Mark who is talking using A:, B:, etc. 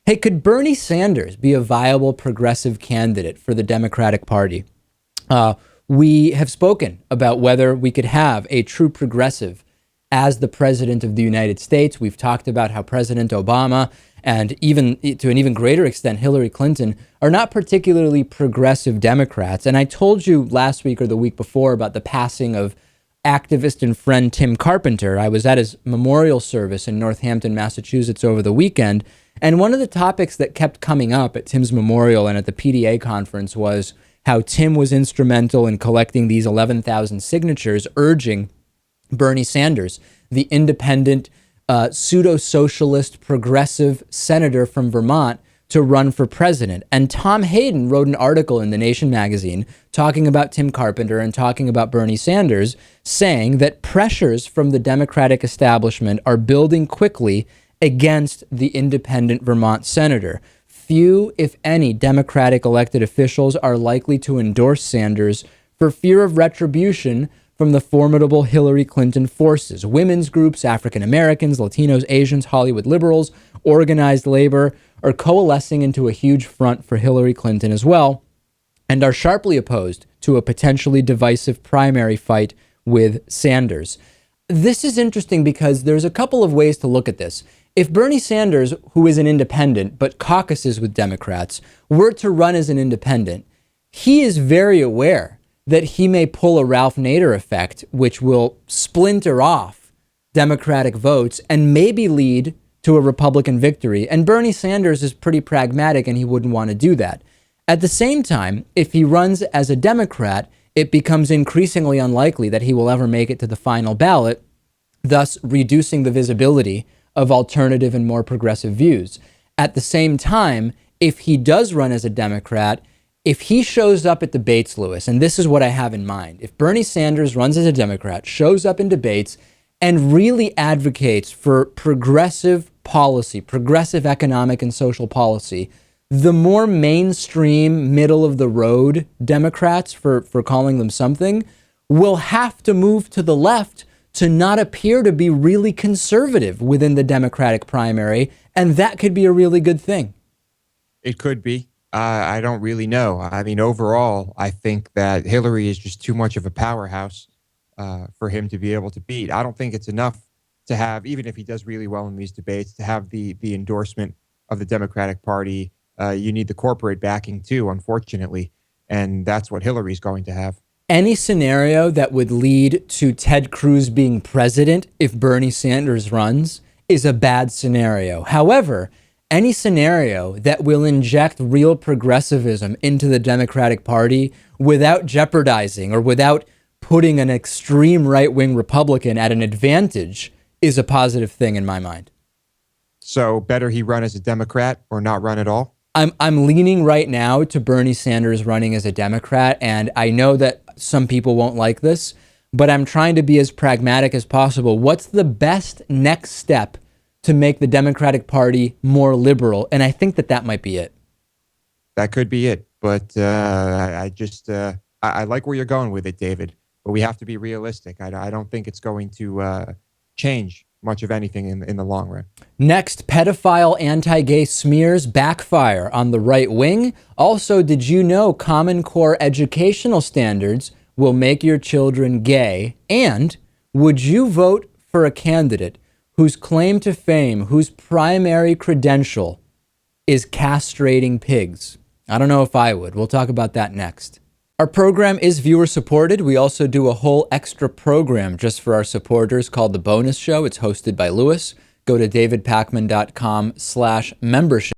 A: Hey, could Bernie Sanders be a viable progressive candidate for the Democratic Party? We have spoken about whether we could have a true progressive as the president of the United States. We've talked about how President Obama and even to an even greater extent, Hillary Clinton are not particularly progressive Democrats. And I told you last week or the week before about the passing of activist and friend Tim Carpenter. I was at his memorial service in Northampton, Massachusetts over the weekend. And one of the topics that kept coming up at Tim's memorial and at the PDA conference was how Tim was instrumental in collecting these 11,000 signatures urging Bernie Sanders, the independent, pseudo-socialist, progressive senator from Vermont, to run for president. And Tom Hayden wrote an article in The Nation magazine talking about Tim Carpenter and talking about Bernie Sanders, saying that pressures from the Democratic establishment are building quickly against the independent Vermont senator. Few, if any, Democratic elected officials are likely to endorse Sanders for fear of retribution from the formidable Hillary Clinton forces. Women's groups, African Americans, Latinos, Asians, Hollywood liberals, organized labor are coalescing into a huge front for Hillary Clinton as well, and are sharply opposed to a potentially divisive primary fight with Sanders. This is interesting because there's a couple of ways to look at this. If Bernie Sanders, who is an independent but caucuses with Democrats, were to run as an independent, he is very aware that he may pull a Ralph Nader effect, which will splinter off Democratic votes and maybe lead to a Republican victory. And Bernie Sanders is pretty pragmatic and he wouldn't want to do that. At the same time, if he runs as a Democrat, it becomes increasingly unlikely that he will ever make it to the final ballot, thus reducing the visibility of alternative and more progressive views. At the same time, if he does run as a Democrat, if he shows up at debates, Lewis, and this is what I have in mind, if Bernie Sanders runs as a Democrat, shows up in debates, and really advocates for progressive policy, progressive economic and social policy, the more mainstream, middle-of-the-road Democrats, for calling them something, will have to move to the left to not appear to be really conservative within the Democratic primary, and that could be a really good thing.
B: It could be. I don't really know. I mean, overall, I think that Hillary is just too much of a powerhouse for him to be able to beat. I don't think it's enough to have, even if he does really well in these debates, to have the endorsement of the Democratic Party. You need the corporate backing too, unfortunately, and that's what Hillary's going to have.
A: Any scenario that would lead to Ted Cruz being president if Bernie Sanders runs is a bad scenario. However, any scenario that will inject real progressivism into the Democratic Party without jeopardizing or without putting an extreme right-wing Republican at an advantage is a positive thing in my mind.
B: So better he run as a Democrat or not run at all?
A: I'm leaning right now to Bernie Sanders running as a Democrat, and I know that some people won't like this, but I'm trying to be as pragmatic as possible. What's the best next step to make the Democratic Party more liberal? And I think that might be it.
B: That could be it. But I like where you're going with it, David. But we have to be realistic. I don't think it's going to change much of anything in the long run.
A: Next, pedophile anti-gay smears backfire on the right wing. Also, did you know Common Core educational standards will make your children gay? And would you vote for a candidate whose claim to fame, whose primary credential is castrating pigs? I don't know if I would. We'll talk about that next. Our program is viewer supported. We also do a whole extra program just for our supporters called The Bonus Show. It's hosted by Lewis. Go to davidpakman.com/membership.